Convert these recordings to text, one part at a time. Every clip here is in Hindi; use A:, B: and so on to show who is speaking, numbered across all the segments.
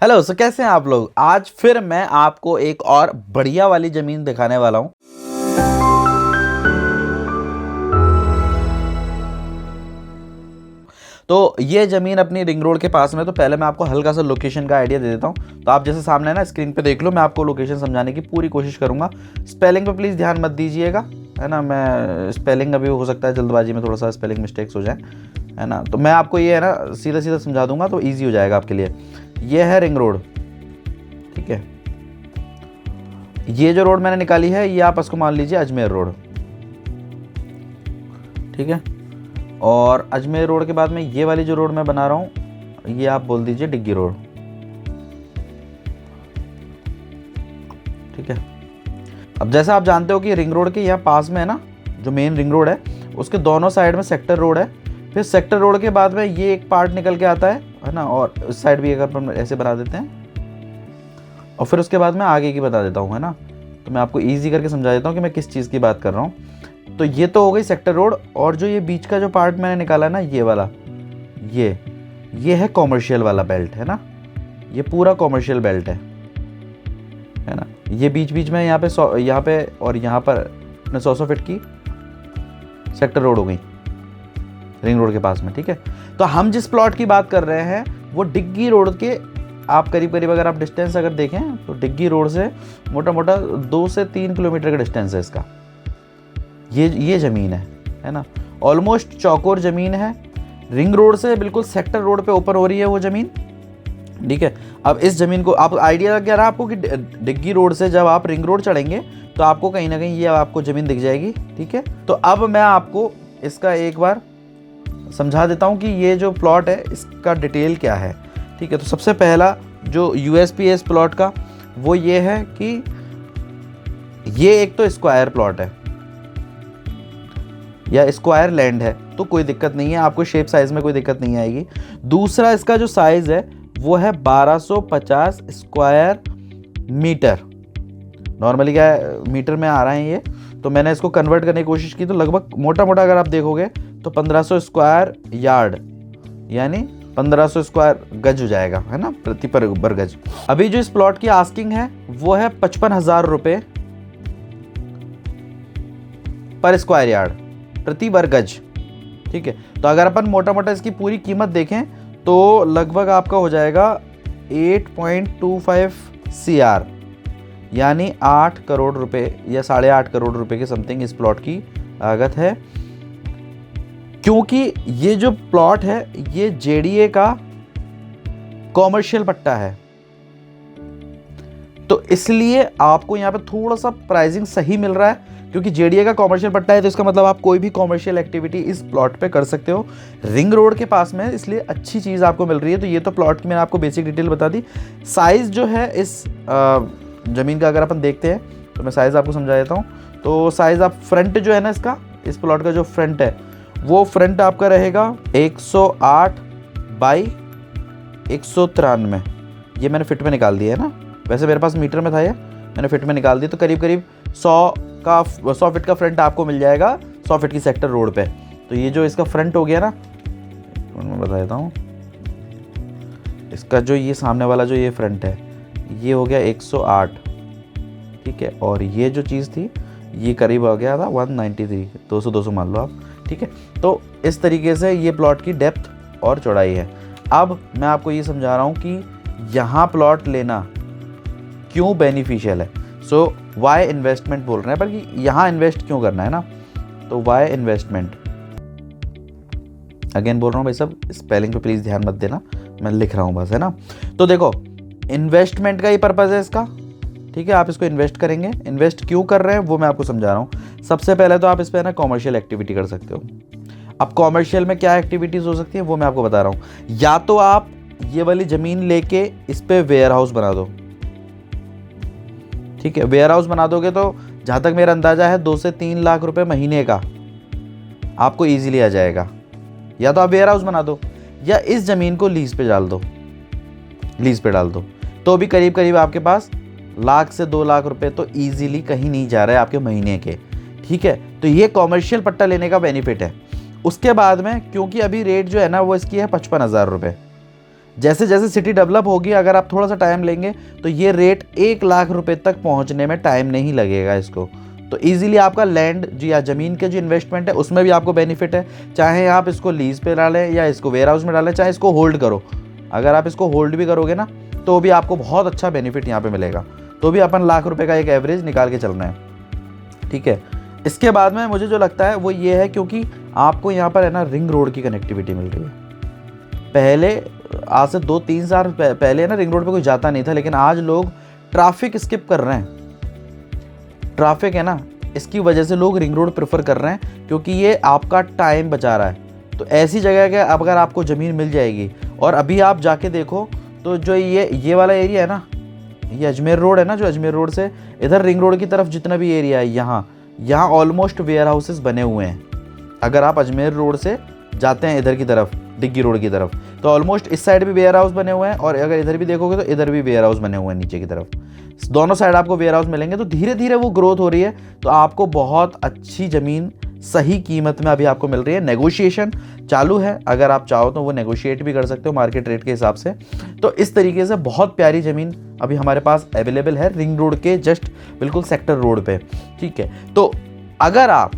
A: हेलो। कैसे हैं आप लोग। आज फिर मैं आपको एक और बढ़िया वाली ज़मीन दिखाने वाला हूं। तो ये ज़मीन अपनी रिंग रोड के पास में। तो पहले मैं आपको हल्का सा लोकेशन का आइडिया दे देता हूं। तो आप जैसे सामने है ना, स्क्रीन पे देख लो। मैं आपको लोकेशन समझाने की पूरी कोशिश करूंगा। स्पेलिंग पे प्लीज़ ध्यान मत दीजिएगा, है ना। मैं स्पेलिंग अभी हो सकता है जल्दबाजी में थोड़ा सा स्पेलिंग मिस्टेक्स हो जाए, है ना। तो मैं आपको ये है ना सीधा सीधा समझा दूंगा तो ईजी हो जाएगा आपके लिए। ये है रिंग रोड, ठीक है। ये जो रोड मैंने निकाली है ये आप इसको मान लीजिए अजमेर रोड, ठीक है। और अजमेर रोड के बाद में ये वाली जो रोड मैं बना रहा हूँ ये आप बोल दीजिए डिग्गी रोड, ठीक है। अब जैसा आप जानते हो कि रिंग रोड के यहाँ पास में है ना, जो मेन रिंग रोड है उसके दोनों साइड में सेक्टर रोड है। फिर सेक्टर रोड के बाद में ये एक पार्ट निकल के आता है ना। और उस साइड भी अगर अपन ऐसे बना देते हैं और फिर उसके बाद मैं आगे की बता देता हूँ, है ना। तो मैं आपको ईजी करके समझा देता हूँ कि मैं किस चीज़ की बात कर रहा हूँ। तो ये तो हो गई सेक्टर रोड। और जो ये बीच का जो पार्ट मैंने निकाला ना, ये वाला, ये है कॉमर्शियल वाला बेल्ट, है ना। ये पूरा कॉमर्शियल बेल्ट है ना। ये बीच बीच में यहाँ पे और यहाँ पर 100 फीट की सेक्टर रोड हो गई रिंग रोड के पास में, ठीक है। तो हम जिस प्लॉट की बात कर रहे हैं वो डिग्गी रोड के आप करीब अगर आप डिस्टेंस अगर देखें तो डिग्गी रोड से मोटा मोटा 2 से 3 किलोमीटर का डिस्टेंस है इसका। ये ज़मीन है ना। ऑलमोस्ट चौकोर ज़मीन है। रिंग रोड से बिल्कुल सेक्टर रोड पे ऊपर हो रही है वो ज़मीन, ठीक है। अब इस ज़मीन को आप आइडिया लग रहा है आपको कि डिग्गी रोड से जब आप रिंग रोड चढ़ेंगे तो आपको कहीं ना कहीं ये आपको ज़मीन दिख जाएगी, ठीक है। तो अब मैं आपको इसका एक बार समझा देता हूँ कि ये जो प्लॉट है इसका डिटेल क्या है, ठीक है। तो सबसे पहला जो यूएसपी है इस प्लॉट का वो ये है कि ये एक तो स्क्वायर प्लॉट है या स्क्वायर लैंड है, तो कोई दिक्कत नहीं है, आपको शेप साइज में कोई दिक्कत नहीं आएगी। दूसरा इसका जो साइज है वो है 1250 स्क्वायर मीटर। नॉर्मली क्या है, मीटर में आ रहा है ये, तो मैंने इसको कन्वर्ट करने की कोशिश की तो लगभग मोटा अगर आप देखोगे तो 1500 स्क्वायर यार्ड यानी 1500 स्क्वायर गज हो जाएगा, है ना, प्रति पर गज। अभी जो इस प्लॉट की आस्किंग है वो है 55,000 रुपये पर स्क्वायर यार्ड, प्रति वर्ग गज, ठीक है। तो अगर अपन मोटा इसकी पूरी कीमत देखें तो लगभग आपका हो जाएगा 8.25 CR यानी 8 करोड़ रुपए या 8.5 करोड़ रुपए के समथिंग इस प्लॉट की लागत है। क्योंकि ये जो प्लॉट है ये जेडीए का कॉमर्शियल पट्टा है, तो इसलिए आपको यहाँ पे थोड़ा सा प्राइसिंग सही मिल रहा है। क्योंकि जेडीए का कॉमर्शियल पट्टा है तो इसका मतलब आप कोई भी कॉमर्शियल एक्टिविटी इस प्लॉट पे कर सकते हो। रिंग रोड के पास में, इसलिए अच्छी चीज़ आपको मिल रही है। तो ये तो प्लॉट की मैंने आपको बेसिक डिटेल बता दी। साइज़ जो है इस ज़मीन का अगर अपन देखते हैं तो मैं साइज़ आपको समझा देता हूँ। तो साइज़ आप फ्रंट जो है ना इसका, इस प्लॉट का जो फ्रंट है वो फ्रंट आपका रहेगा 108 बाई 193। ये मैंने फिट में निकाल दिया है ना, वैसे मेरे पास मीटर में था, ये मैंने फिट में निकाल दिया। तो करीब 100 फीट का फ्रंट आपको मिल जाएगा 100 फीट की सेक्टर रोड पे। तो ये जो इसका फ्रंट हो गया ना, मैं बता देता हूँ, इसका जो ये सामने वाला जो ये फ्रंट है ये हो गया 108, ठीक है। और ये जो चीज़ थी ये करीब हो गया था 193, 200 मान लो आप, ठीक है। तो इस तरीके से ये प्लॉट की डेप्थ और चौड़ाई है। अब मैं आपको ये समझा रहा हूँ कि यहाँ प्लॉट लेना क्यों बेनिफिशियल है। सो वाई इन्वेस्टमेंट बोल रहे हैं, बल्कि यहाँ इन्वेस्ट क्यों करना है ना। तो वाई इन्वेस्टमेंट, अगेन बोल रहा हूँ भाई सब, स्पेलिंग पे प्लीज़ ध्यान मत देना, मैं लिख रहा हूँ बस, है ना। तो देखो इन्वेस्टमेंट का ही पर्पज़ है इसका, ठीक है। आप इसको इन्वेस्ट करेंगे, इन्वेस्ट क्यों कर रहे हैं वो मैं आपको समझा रहा हूँ। सबसे पहले तो आप इस पर ना कॉमर्शियल एक्टिविटी कर सकते हो। अब कॉमर्शियल में क्या एक्टिविटीज़ हो सकती है वो मैं आपको बता रहा हूँ। या तो आप ये वाली ज़मीन लेके इस पर वेयर हाउस बना दो, ठीक है। वेयर हाउस बना दोगे तो जहाँ तक मेरा अंदाज़ा है 2 से 3 लाख रुपए महीने का आपको ईजिली आ जाएगा। या तो आप वेयर हाउस बना दो या इस ज़मीन को लीज पे डाल दो, तो भी करीब आपके पास 1 लाख से 2 लाख रुपए तो ईजिली कहीं नहीं जा रहा है आपके महीने के, ठीक है। तो ये कॉमर्शियल पट्टा लेने का बेनिफिट है। उसके बाद में क्योंकि अभी रेट जो है ना वो इसकी है 55,000 रुपये, जैसे जैसे सिटी डेवलप होगी, अगर आप थोड़ा सा टाइम लेंगे तो ये रेट 1 लाख रुपए तक पहुंचने में टाइम नहीं लगेगा इसको। तो इजीली आपका लैंड जी या ज़मीन के जो इन्वेस्टमेंट है उसमें भी आपको बेनिफिट है। चाहे आप इसको लीज पे डालें या इसको वेयर हाउस में डालें, चाहे इसको होल्ड करो, अगर आप इसको होल्ड भी करोगे ना तो भी आपको बहुत अच्छा बेनिफिट यहाँ पे मिलेगा। तो भी अपन लाख रुपए का एक एवरेज निकाल के चलना है, ठीक है। इसके बाद में मुझे जो लगता है वो ये है, क्योंकि आपको यहाँ पर है ना रिंग रोड की कनेक्टिविटी मिल रही है। पहले आज से 2-3 साल पहले ना रिंग रोड पे कोई जाता नहीं था, लेकिन आज लोग ट्रैफिक स्किप कर रहे हैं। ट्रैफिक है ना, इसकी वजह से लोग रिंग रोड प्रेफर कर रहे हैं, क्योंकि ये आपका टाइम बचा रहा है। तो ऐसी जगह के अगर आपको ज़मीन मिल जाएगी, और अभी आप जाके देखो तो जो ये वाला एरिया है ना, ये अजमेर रोड है ना, जो अजमेर रोड से इधर रिंग रोड की तरफ जितना भी एरिया है, यहाँ ऑलमोस्ट वेयर हाउसेस बने हुए हैं। अगर आप अजमेर रोड से जाते हैं इधर की तरफ, डिग्गी रोड की तरफ, तो ऑलमोस्ट इस साइड भी वेयर हाउस बने हुए हैं, और अगर इधर भी देखोगे तो इधर भी वेयर हाउस बने हुए हैं नीचे की तरफ। दोनों साइड आपको वेयर हाउस मिलेंगे। तो धीरे धीरे वो ग्रोथ हो रही है, तो आपको बहुत अच्छी ज़मीन सही कीमत में अभी आपको मिल रही है। नेगोशिएशन चालू है, अगर आप चाहो तो वो नेगोशिएट भी कर सकते हो मार्केट रेट के हिसाब से। तो इस तरीके से बहुत प्यारी ज़मीन अभी हमारे पास अवेलेबल है रिंग रोड के जस्ट बिल्कुल सेक्टर रोड पे, ठीक है। तो अगर आप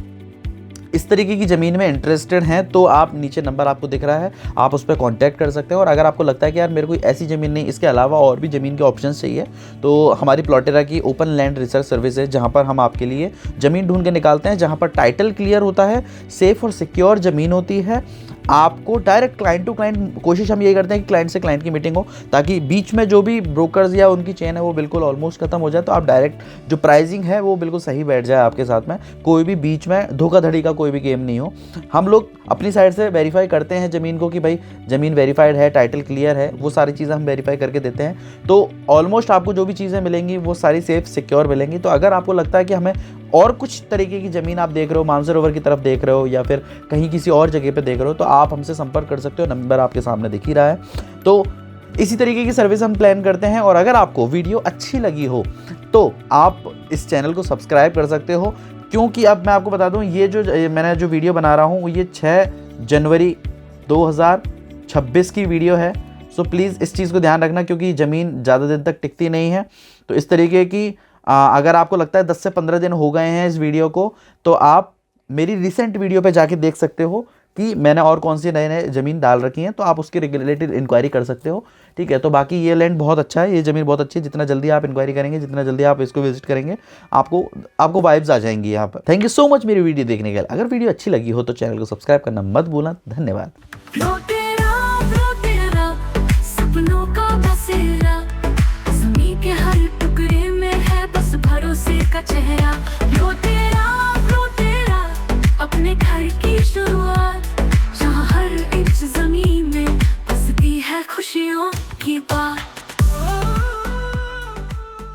A: इस तरीके की ज़मीन में इंटरेस्टेड हैं तो आप नीचे नंबर आपको दिख रहा है, आप उस पर कांटेक्ट कर सकते हैं। और अगर आपको लगता है कि यार मेरे को ऐसी ज़मीन नहीं, इसके अलावा और भी ज़मीन के ऑप्शंस चाहिए, तो हमारी प्लॉटेरा की ओपन लैंड रिसर्च सर्विस है, जहां पर हम आपके लिए ज़मीन ढूंढ के निकालते हैं, जहां पर टाइटल क्लियर होता है, सेफ़ और सिक्योर ज़मीन होती है। आपको डायरेक्ट क्लाइंट टू क्लाइंट, कोशिश हम यही करते हैं कि क्लाइंट से क्लाइंट की मीटिंग हो, ताकि बीच में जो भी ब्रोकर्स या उनकी चेन है वो बिल्कुल ऑलमोस्ट खत्म हो जाए। तो आप डायरेक्ट जो प्राइसिंग है वो बिल्कुल सही बैठ जाए आपके साथ में, कोई भी बीच में धोखाधड़ी का कोई भी गेम नहीं हो। हम लोग अपनी साइड से वेरीफाई करते हैं ज़मीन को कि भाई ज़मीन वेरीफाइड है, टाइटल क्लियर है, वो सारी चीज़ें हम वेरीफाई करके देते हैं। तो ऑलमोस्ट आपको जो भी चीज़ें मिलेंगी वो सारी सेफ सिक्योर मिलेंगी। तो अगर आपको लगता है कि हमें और कुछ तरीके की ज़मीन आप देख रहे हो, मानसरोवर की तरफ देख रहे हो, या फिर कहीं किसी और जगह पे देख रहे हो, तो आप हमसे संपर्क कर सकते हो, नंबर आपके सामने दिख ही रहा है। तो इसी तरीके की सर्विस हम प्लान करते हैं। और अगर आपको वीडियो अच्छी लगी हो तो आप इस चैनल को सब्सक्राइब कर सकते हो, क्योंकि अब मैं आपको बता दूं, ये जो मैंने जो वीडियो बना रहा हूँ ये 6 जनवरी 2026 की वीडियो है। सो प्लीज़ इस चीज़ को ध्यान रखना, क्योंकि ज़मीन ज़्यादा दिन तक टिकती नहीं है। तो इस तरीके की अगर आपको लगता है 10 से 15 दिन हो गए हैं इस वीडियो को, तो आप मेरी रिसेंट वीडियो पे जाके देख सकते हो कि मैंने और कौन सी नए नए ज़मीन डाल रखी हैं, तो आप उसके रिलेटेड इंक्वायरी कर सकते हो, ठीक है। तो बाकी ये लैंड बहुत अच्छा है, ये ज़मीन बहुत अच्छी है। जितना जल्दी आप इंक्वायरी करेंगे, जितना जल्दी आप इसको विजिट करेंगे, आपको वाइब्स आ जाएंगी यहाँ पर। थैंक यू सो मच मेरी वीडियो देखने के लिए। अगर वीडियो अच्छी लगी हो तो चैनल को सब्सक्राइब करना मत भूलना। धन्यवाद।